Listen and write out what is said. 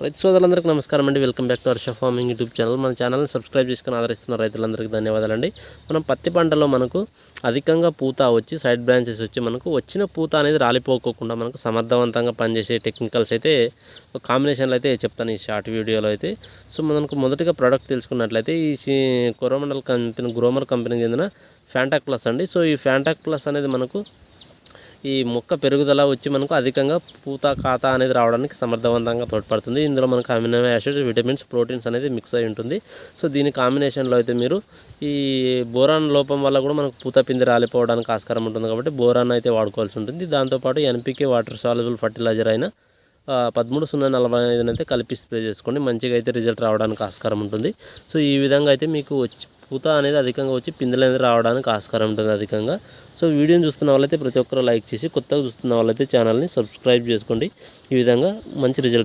రైతు సోదరులందరికీ నమస్కారం అండి. Welcome back to Harsha farming YouTube channel. మన ఛానల్ని సబ్స్క్రైబ్ చేసుకుని ఆదరిస్తున్న రైతులందరికీ ధన్యవాదాలండి. మనం పత్తి పంటలో మనకు అధికంగా పూత వచ్చి సైడ్ బ్రాంచెస్ వచ్చి మనకు వచ్చిన పూత అనేది రాలిపోకోకుండా మనకు సమర్థవంతంగా పనిచేసే టెక్నికల్స్ అయితే కాంబినేషన్లు అయితే చెప్తాను ఈ షార్ట్ వీడియోలో అయితే. సో మనకు మొదటిగా ప్రోడక్ట్ తెలుసుకున్నట్లయితే ఈ కోరోమండల్ కంపెనీ గ్రోమర్ కంపెనీకి చెందిన ఫ్యాంటాక్ ప్లస్ అండి. సో ఈ ఫ్యాంటాక్ ప్లస్ అనేది మనకు ఈ మొక్క పెరుగుదల వచ్చి మనకు అధికంగా పూత ఖాతా అనేది రావడానికి సమర్థవంతంగా తోడ్పడుతుంది. ఇందులో మనకు అమినో యాసిడ్స్, విటమిన్స్, ప్రోటీన్స్ అనేది మిక్స్ అయి ఉంటుంది. సో దీని కాంబినేషన్లో అయితే మీరు ఈ బోరాన్ లోపం వల్ల కూడా మనకు పూత పిండి రాలిపోవడానికి ఆస్కారం ఉంటుంది కాబట్టి బోరాన్ అయితే వాడుకోవాల్సి ఉంటుంది. దాంతోపాటు ఎన్పికే వాటర్ సాల్యుబుల్ ఫర్టిలైజర్ అయిన 13-0-45 అయితే కలిపి స్ప్రే చేసుకోండి. మంచిగా అయితే రిజల్ట్ రావడానికి ఆస్కారం ఉంటుంది. సో ఈ విధంగా అయితే మీకు వచ్చి పూత అనేది అధికంగా వచ్చి పిందెలు అనేది రావడానికి ఆస్కారం ఉంటుంది అధికంగా. సో వీడియోని చూస్తున్న వాళ్ళైతే ప్రతి ఒక్కరు లైక్ చేసి, కొత్తగా చూస్తున్న వాళ్ళైతే ఛానల్ని సబ్స్క్రైబ్ చేసుకోండి. ఈ విధంగా మంచి రిజల్ట్